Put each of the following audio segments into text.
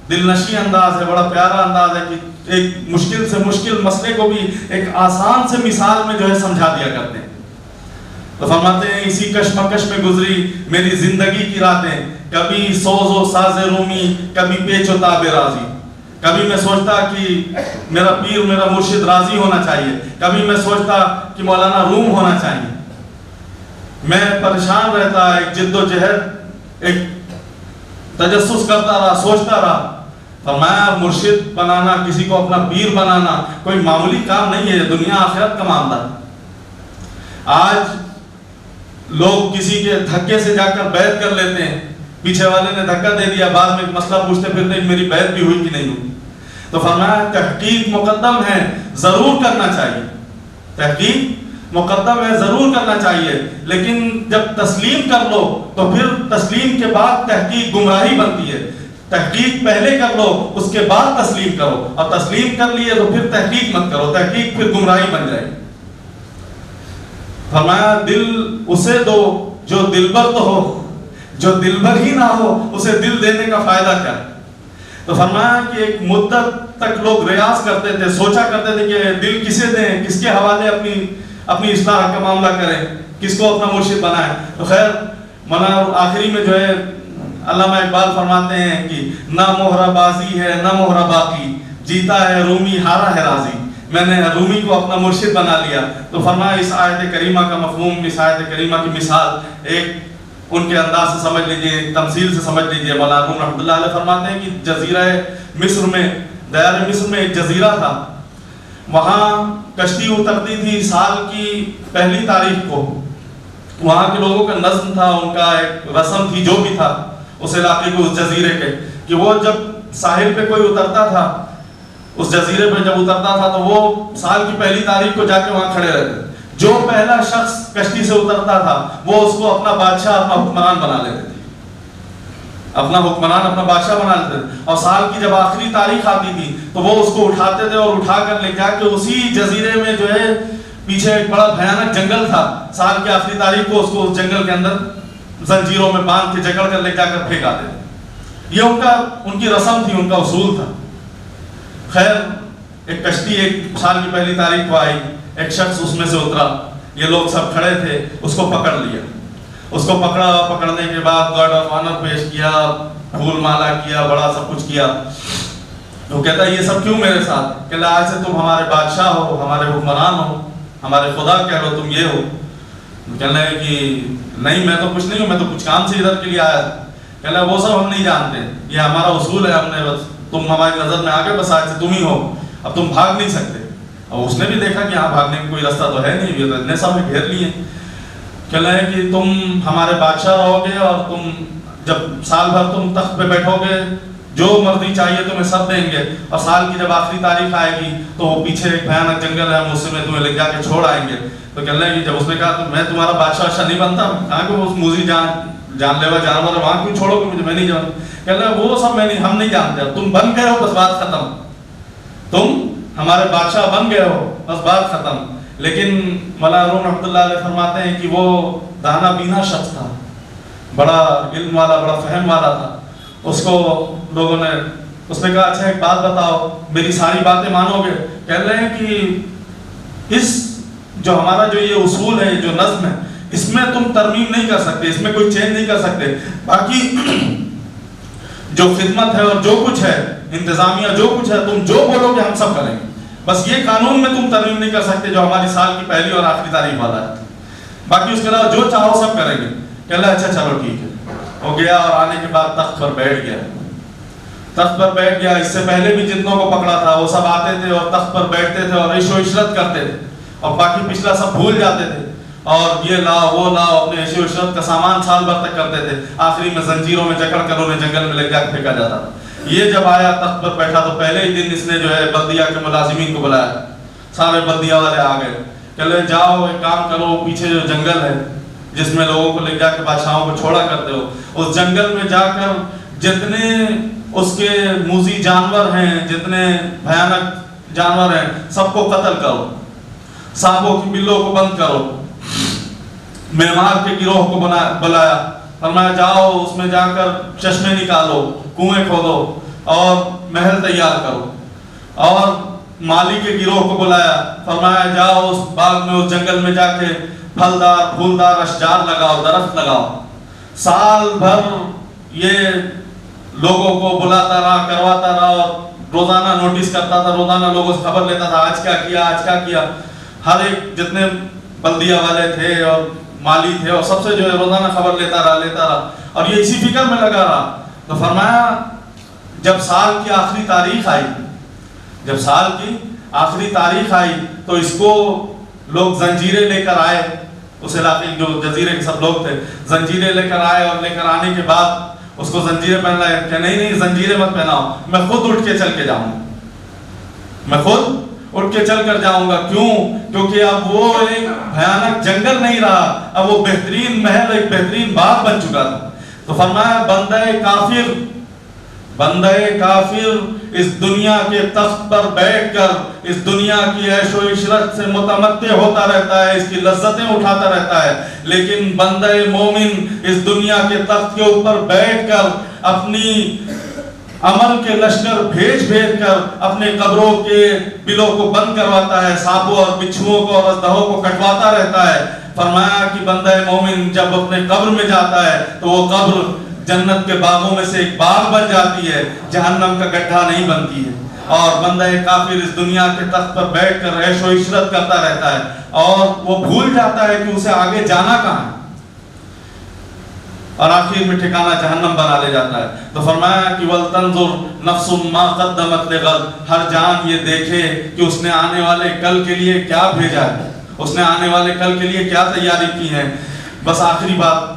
دل نشیں انداز ہے، بڑا پیارا انداز ہے کہ ایک مشکل سے مشکل مسئلے کو بھی ایک آسان سے مثال میں جو ہے سمجھا دیا کرتے ہیں. تو فرماتے ہیں اسی کشمکش میں گزری میری زندگی کی راتیں، کبھی سوز و ساز رومی، کبھی پیچ و تاب راضی. کبھی میں سوچتا کہ میرا پیر میرا مرشد راضی ہونا چاہیے، کبھی میں سوچتا کہ مولانا روم ہونا چاہیے. میں پریشان رہتا، ایک جد و جہد، ایک تجسس کرتا رہا، سوچتا رہا. فرمایا مرشد بنانا، کسی کو اپنا پیر بنانا کوئی معمولی کام نہیں ہے، دنیا آخرت کا معاملہ ہے. آج لوگ کسی کے دھکے سے جا کر بیعت کر لیتے ہیں، پیچھے والے نے دھکا دے دیا، بعد میں ایک مسئلہ پوچھتے پھرتے کہ میری بیعت بھی ہوئی کہ نہیں ہوئی. تو فرمایا تحقیق مقدم ہے، ضرور کرنا چاہیے. تحقیق مقدم ہے، ضرور کرنا چاہیے، لیکن جب تسلیم کر لو تو پھر تسلیم کے بعد تحقیق گمراہی بنتی ہے. تحقیق پہلے کر لو، اس کے بعد تسلیم کرو، اور تسلیم کر لیے تو پھر تحقیق مت کرو، تحقیق پھر گمراہی بن جائے. فرمایا دل اسے دو جو دلبر تو ہو، جو دلبر ہی نہ ہو اسے دل دینے کا فائدہ کیا. تو فرمایا کہ ایک مدت تک لوگ ریاض کرتے تھے، سوچا کرتے تھے کہ دل کسے دیں، کس کے حوالے اپنی اصلاح کا معاملہ کریں، کس کو اپنا مرشد بنائیں. تو خیر آخری میں جو ہے علامہ اقبال فرماتے ہیں کہ نہ مہرہ بازی ہے نہ مہرہ باقی، جیتا ہے رومی ہارا ہے راضی. میں نے رومی کو اپنا مرشد بنا لیا. تو فرمایا اس آیت کریمہ کا مفہوم، اس آیت کریمہ کی مثال ایک ان کے انداز سے سمجھ لیجئے، تمثیل سے سمجھ لیجئے. مولانا روم رحمۃ اللہ علیہ فرماتے ہیں کہ جزیرہ مصر میں، دیار مصر میں ایک جزیرہ تھا. وہاں کشتی اترتی تھی سال کی پہلی تاریخ کو. وہاں کے لوگوں کا نظم تھا، ان کا ایک رسم تھی، جو بھی تھا اس علاقے کو، اس جزیرے کے، کہ وہ جب ساحل پہ کوئی اترتا تھا، اس جزیرے پہ جب اترتا تھا تو وہ سال کی پہلی تاریخ کو جا کے وہاں کھڑے رہتے. جو پہلا شخص کشتی سے اترتا تھا وہ اس کو اپنا بادشاہ، اپنا حکمران بنا لیتے تھے، اپنا حکمران، اپنا بادشاہ بنا لیتے تھے. اور سال کی جب آخری تاریخ آتی تھی تو وہ اس کو اٹھاتے تھے اور اٹھا کر لے جا کے اسی جزیرے میں جو ہے پیچھے ایک بڑا بھیانک جنگل تھا، سال کی آخری تاریخ کو اس کو اس جنگل کے اندر زنجیروں میں باندھ کے جکڑ کر لے جا کر پھینک آتے تھے. یہ ان کی رسم تھی، ان کا اصول تھا. خیر ایک کشتی ایک سال کی پہلی تاریخ کو آئی، ایک شخص اس میں سے اترا، یہ لوگ سب کھڑے تھے، اس کو پکڑ لیا. اس کو پکڑا، پکڑنے کے بعد گارڈ آف آنر پیش کیا، پھول مالا کیا، بڑا سب کچھ کیا. وہ کہتا ہے یہ سب کیوں میرے ساتھ؟ کہ آج سے تم ہمارے بادشاہ ہو، ہمارے حکمران ہو، ہمارے خدا کہہ رہو، تم یہ ہو. کہنے لگے کہ نہیں میں تو کچھ نہیں ہوں، میں تو کچھ کام سے ادھر کے لیے آیا تھا. کہنے لگے وہ سب ہم نہیں جانتے، یہ ہمارا اصول ہے، ہم نے بس تم ہماری نظر میں آگے، بس آج سے تم ہی ہو، اب تم بھاگ نہیں سکتے. اور اس نے بھی دیکھا کہ ہاں بھاگنے کا کوئی راستہ تو ہے نہیں، یہ اتنے سب گھیر لیے. کہنے لگے کہ تم ہمارے بادشاہ رہو گے اور تم جب سال بھر تم تخت پہ بیٹھو گے، جو مرضی چاہیے تمہیں سب دیں گے، اور سال کی جب آخری تاریخ آئے گی تو وہ پیچھے ایک بھیانک جنگل ہے، ہم اس سے میں تمہیں لے جا کے چھوڑ آئیں گے. تو کہنے لگے کہ جب اس نے کہا تو میں تمہارا بادشاہ نہیں بنتا، کہاں کہ وہ موذی جان لیوا جانور ہے، وہاں کیوں چھوڑو گے مجھے، میں نہیں جانتا. کہنے لگے وہ سب ہم نہیں جانتے، تم بن گئے ہو، بس بات ختم، تم ہمارے بادشاہ بن گئے ہو، بس بات ختم. لیکن مولانا روم رحمۃ اللہ علیہ فرماتے ہیں کہ وہ دانا بینا شخص تھا، بڑا علم والا، بڑا فہم والا تھا. اس کو لوگوں نے، اس نے کہا اچھا ایک بات بتاؤ، میری ساری باتیں مانو گے؟ کہہ رہے ہیں کہ اس جو ہمارا جو یہ اصول ہے، جو نظم ہے، اس میں تم ترمیم نہیں کر سکتے، اس میں کوئی چینج نہیں کر سکتے. باقی جو خدمت ہے اور جو کچھ ہے، انتظامیہ جو کچھ ہے، تم جو بولو گے ہم سب کریں گے، بس یہ قانون میں تم ترمیم نہیں کر سکتے جو ہماری سال کی پہلی اور آخری تاریخ والا ہے، باقی اس کے علاوہ جو چاہو سب کریں گے. کہ اللہ اچھا چلو ٹھیک ہے. وہ گیا اور آنے کے بعد تخت پر بیٹھ گیا. تخت پر بیٹھ گیا. اس سے پہلے بھی جتنوں کو پکڑا تھا وہ سب آتے تھے اور تخت پر بیٹھتے تھے اور عیش و عشرت کرتے تھے، اور باقی پچھلا سب بھول جاتے تھے، اور یہ لاؤ وہ لاؤ، اپنے عیش و عشرت کا سامان سال بھر تک کرتے تھے. آخری میں زنجیروں میں جکڑ کر انہیں جنگل میں لے جا کے پھینکا جاتا تھا. یہ جب آیا تخت پر بیٹھا تو پہلے ہی دن اس نے جو ہے بلدیہ کے ملازمین کو بلایا. سارے بلدیہ والے آ گئے. کہ لے جاؤ ایک کام کرو، پیچھے جو جنگل ہے جس میں لوگوں کو لے جا کے بادشاہوں کو چھوڑا کرتے ہو، اس جنگل میں جا کر جتنے اس کے موذی جانور ہیں، جتنے بھیانک جانور ہیں، سب کو قتل کرو، سانپوں کی بلوں کو بند کرو. معمار کے گروہ کو بلایا. فرمایا جاؤ اس میں جا کر چشمے نکالو، کنویں کھودو، اور محل تیار کرو. اور مالی کے گروہ کو بلایا, فرمایا جاؤ اس باغ میں, اس جنگل میں جا کے پھلدار پھولدار اشجار لگاؤ, درخت لگاؤ. سال بھر یہ لوگوں کو بلاتا رہا, کرواتا رہا, اور روزانہ نوٹس کرتا تھا, روزانہ لوگوں سے خبر لیتا تھا آج کیا کیا, آج کیا کیا. ہر ایک جتنے بلدیہ والے تھے اور مالی تھے اور سب سے جو ہے روزانہ خبر لیتا رہا, اور یہ اسی فکر میں لگا رہا. تو فرمایا جب سال کی آخری تاریخ آئی, جب سال کی آخری تاریخ آئی تو اس کو لوگ زنجیریں لے کر آئے, اس علاقے جو جزیرے کے سب لوگ تھے زنجیریں لے کر آئے, اور لے کر آنے کے بعد اس کو زنجیریں پہن لائے کہ نہیں زنجیریں مت پہناؤ, میں خود اٹھ کے چل کے جاؤں گا, میں خود اٹھ کے چل کر جاؤں گا. کیوں؟ کیونکہ اب وہ ایک بھیانک جنگل نہیں رہا, اب وہ بہترین محل, ایک بہترین باغ بن چکا تھا. تو فرمایا بندہ کافر اس دنیا کے تخت پر بیٹھ کر اس دنیا کی عیش و عشرت سے متمتع ہوتا رہتا ہے, اس کی لذتیں اٹھاتا رہتا ہے, لیکن بندہ مومن اس دنیا کے تخت کے اوپر بیٹھ کر اپنی عمل کے لشکر بھیج کر اپنے قبروں کے بلوں کو بند کرواتا ہے, سانپوں اور بچھوؤں کو اور اژدہوں کو کٹواتا رہتا ہے. فرمایا کہ بندہ مومن جب اپنے قبر میں جاتا ہے تو وہ قبر جنت کے باغوں میں سے ایک باغ بن جاتی ہے, جہنم کا گڈھا نہیں بنتی ہے. اور بندہ کافر اس دنیا کے تخت پر بیٹھ کر عیش و عشرت کرتا رہتا ہے, اور وہ بھول جاتا ہے کہ اسے آگے جانا کہاں ہے, اور آخر میں ٹھکانہ جہنم بنا لے جاتا ہے. تو فرمایا کہ وَلْتَنْظُرْ نَفْسٌ مَا قَدَّمَتْ لِغَدٍ, ہر جان یہ دیکھے کہ اس نے آنے والے کل کے لیے کیا بھیجا ہے, اس نے آنے والے کل کے لیے کیا تیاری کی ہے. بس آخری بات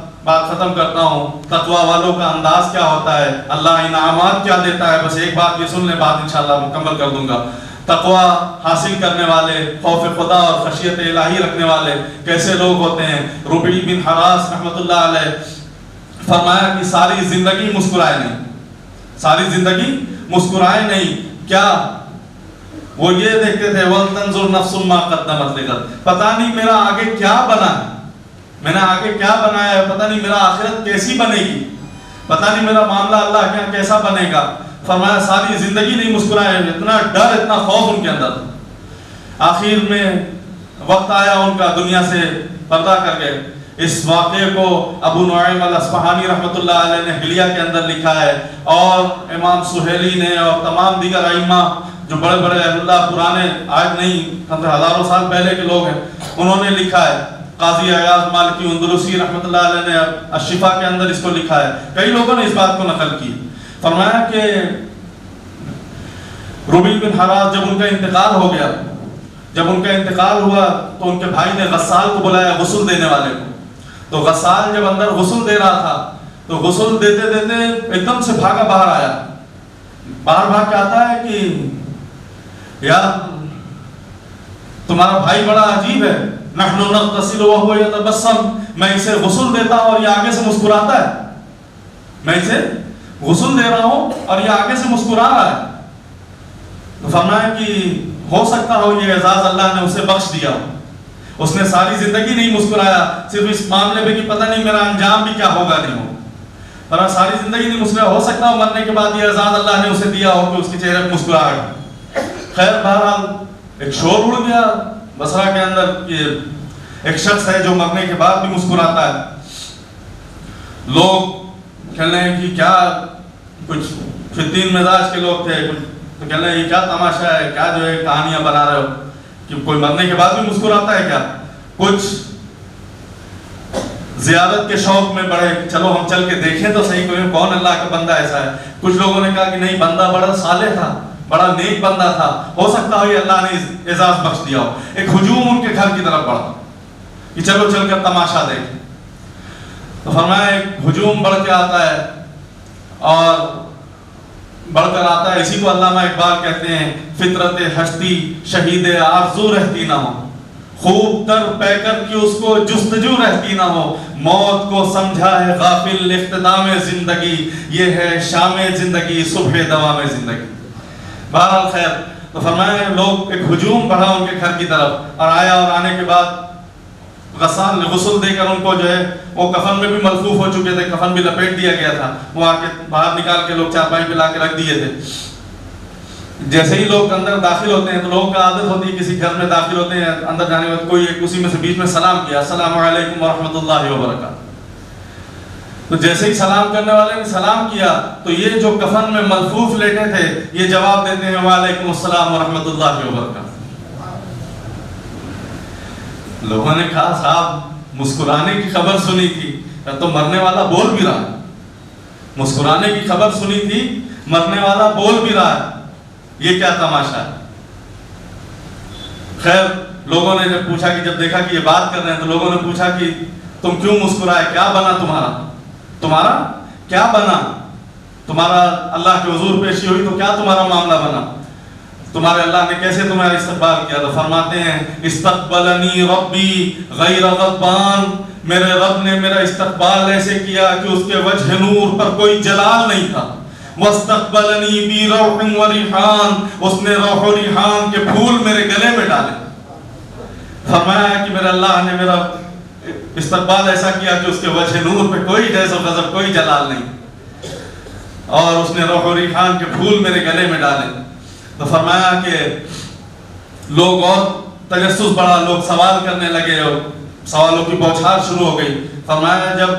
ختم کرتا ہوں, تقوی والوں کا انداز کیا ہوتا ہے, اللہ انعامات کیا دیتا ہے. بس ایک بات یہ سن لیں, بات انشاءاللہ مکمل کر دوں گا. تقوی حاصل کرنے والے, خوف خدا اور خشیت الہی رکھنے والے کیسے لوگ ہوتے ہیں. ربیع بن حراس رحمۃ اللہ علیہ فرمایا کہ ساری زندگی مسکرائے نہیں, ساری زندگی مسکرائے نہیں. کیا وہ یہ دیکھتے تھے وَلْتَنْظُرْ نَفْسٌ مَا قَدَّمَتْ لِغَدٍ, پتہ نہیں میرا آگے کیا بنا ہے, میں نے آگے کیا بنایا ہے, پتہ نہیں میرا آخرت کیسی بنے گی, پتہ نہیں میرا معاملہ اللہ کے یہاں کیسا بنے گا. فرمایا ساری زندگی نہیں مسکرائے, اتنا ڈر اتنا خوف ان کے اندر تھا. آخر میں وقت آیا ان کا, دنیا سے پردہ کر گئے. اس واقعے کو ابو نعیم الاصفہانی رحمۃ اللہ علیہ نے حلیہ کے اندر لکھا ہے, اور امام سہیلی نے اور تمام دیگر ائمہ جو بڑے بڑے اہل اللہ, پرانے آج نہیں ہزاروں سال پہلے کے لوگ ہیں, انہوں نے لکھا ہے. قاضی عیاض مالکی اندلسی رحمۃ اللہ علیہ نے الشفا کے اندر اس کو لکھا ہے. کئی لوگوں نے اس بات کو نقل کی. فرمایا کہ ربیع بن حراس جب ان کا انتقال ہو گیا, جب ان کا انتقال ہوا تو ان کے بھائی نے غسال کو بلایا, غسل دینے والے کو. تو غسال جب اندر غسل دے رہا تھا تو غسل دیتے دیتے ایک دم سے بھاگا باہر آیا, باہر بھاگ کے آتا ہے کہ یار تمہارا بھائی بڑا عجیب ہے, نحن نغتسل وهو يتبسم, میں اسے غسل دیتا ہوں اور یہ آگے سے مسکراتا ہے, میں اسے غسل دے رہا ہوں اور یہ آگے سے مسکرا رہا ہے. تو فرمایا کہ ہو سکتا ہو یہ اعزاز اللہ نے اسے بخش دیا ہو, اس نے ساری زندگی نہیں مسکرایا, صرف اس معاملے میں کہ پتہ نہیں میرا انجام بھی کیا ہوگا نہیں ہوگا, پر ساری زندگی نہیں مسکرایا. ہو سکتا ہو مرنے کے بعد یہ اعزاز اللہ نے اسے دیا ہو کہ اس کے چہرے پہ مسکراہٹ. خیر بہرحال ایک شور اڑ گیا بصرہ کے اندر کہ ایک شخص ہے جو مرنے کے بعد بھی مسکراتا ہے. لوگ کہہ رہے ہیں کہ کیا, کچھ فتین مزاج کے لوگ تھے, تو کہہ رہے ہیں یہ کیا تماشا ہے, کیا جو ہے کہانیاں بنا رہے ہو کہ کوئی مرنے کے بعد بھی مسکراتا ہے کیا. کچھ زیارت کے شوق میں بڑے, چلو ہم چل کے دیکھیں تو صحیح کوئی کون اللہ کا بندہ ایسا ہے. کچھ لوگوں نے کہا کہ نہیں, بندہ بڑا صالح تھا, بڑا نیک بندہ تھا, ہو سکتا ہو یہ اللہ نے اعزاز بخش دیا ہو. ایک ہجوم ان کے گھر کی طرف بڑھا کہ چلو چل کر تماشا دیکھیں. تو فرمایا ایک ہجوم بڑھ کے آتا ہے, اور بڑھ کر آتا ہے. اسی کو علامہ اقبال کہتے ہیں فطرت ہستی شہید آرزو رہتی نہ ہو, خوب تر پے کر کی اس کو جستجو رہتی نہ ہو, موت کو سمجھا ہے غافل اختتام زندگی, یہ ہے شام زندگی صبح دوام زندگی. بہرحال خیر, تو فرمایا لوگ ایک ہجوم بڑھا ان کے گھر کی طرف, اور آیا, اور آنے کے بعد غسال نے غسل دے کر ان کو جو ہے وہ کفن میں بھی ملفوف ہو چکے تھے، کفن بھی لپیٹ دیا گیا تھا، وہ آ کے باہر نکال کے لوگ چارپائی پہ لا کے رکھ دیے تھے۔ جیسے ہی لوگ اندر داخل ہوتے ہیں تو لوگوں کا عادت ہوتی ہے کسی گھر میں داخل ہوتے ہیں اندر جانے کے بعد کوئی ایک اسی میں سے بیچ میں سلام کیا، السلام علیکم ورحمۃ اللہ وبرکاتہ۔ تو جیسے ہی سلام کرنے والے نے سلام کیا تو یہ جو کفن میں ملفوف لیٹے تھے یہ جواب دیتے ہیں وعلیکم السلام ورحمۃ اللہ وبرکاتہ۔ لوگوں نے کہا صاحب مسکرانے کی خبر سنی تھی تو مرنے والا بول بھی رہا ہے، مسکرانے کی خبر سنی تھی مرنے والا بول بھی رہا ہے، یہ کیا تماشا ہے؟ خیر لوگوں نے جب پوچھا کہ جب دیکھا کہ یہ بات کر رہے ہیں تو لوگوں نے پوچھا کہ تم کیوں مسکرائے، کیا بنا تمہارا کیا بنا؟ تمہارا اللہ کے حضور پیشی ہوئی تو کیا تمہارا معاملہ بنا؟ تمہارے اللہ نے کیسے تمہارا استقبال کیا؟ تو فرماتے ہیں استقبلنی ربی غیر غضبان، میرے رب نے میرا استقبال ایسے کیا کہ اس کے وجہ نور پر کوئی جلال نہیں تھا۔ واستقبلنی بروح وریحان، اس نے روح و ریحان کے پھول میرے گلے میں ڈالے۔ فرمایا کہ میرے اللہ نے میرا استقبال ایسا کیا کہ اس کے وجہ نور پہ کوئی جیس و غضب، کوئی جلال نہیں، اور اس نے روح و ریحان کے پھول میرے گلے میں ڈالے۔ تو فرمایا کہ لوگ اور تجسس بڑھا، لوگ سوال کرنے لگے اور سوالوں کی بوچھار شروع ہو گئی۔ فرمایا جب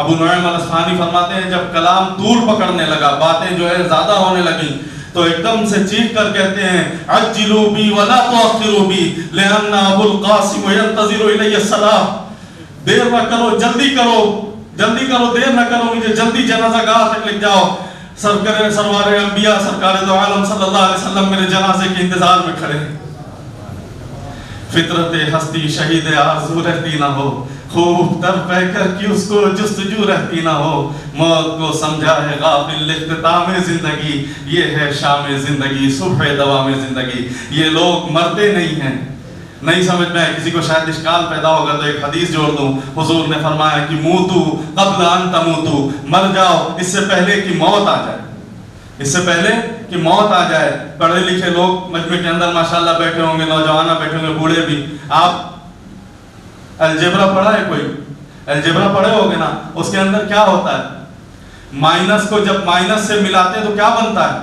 ابو نعیم الاصفہانی فرماتے ہیں جب کلام طول پکڑنے لگا، باتیں جو ہے زیادہ ہونے لگیں تو ایک دم سے چیخ کر کہتے ہیں عجلوا بی ولا تؤخروا بی لأن ابو القاسم ينتظر الی الصلاۃ، دیر نہ کرو، جلدی کرو، دیر نہ کرو، مجھے جلدی جنازہ گاہ تک لے جاؤ، سرور انبیاء سرکار دو عالم صلی اللہ علیہ وسلم میرے جنازے کے انتظار میں کھڑے ہیں۔ فطرت ہستی شہید آرزو رہتی نہ ہو، خوب در پہ کر کی اس کو جستجو رہتی نہ ہو، موت کو سمجھا ہے غافل اختتام زندگی، یہ ہے شام زندگی صبح دوام زندگی۔ یہ لوگ مرتے نہیں ہیں، نہیں سمجھ میں کسی کو شاید اشکال پیدا ہوگا تو ایک حدیث جوڑ دوں۔ حضور نے فرمایا کہ موتو قبل ان تموتو، مر جاؤ اس سے پہلے کہ موت آ جائے، اس سے پہلے کہ موت آ جائے۔ پڑھے لکھے لوگ مجمع کے اندر ماشاءاللہ بیٹھے ہوں گے، نوجوانہ بیٹھے ہوں گے، بوڑھے بھی۔ آپ الجبرا پڑھا ہے کوئی؟ الجبرا پڑھے ہوگے نا، اس کے اندر کیا ہوتا ہے؟ مائنس کو جب مائنس سے ملاتے تو کیا بنتا ہے؟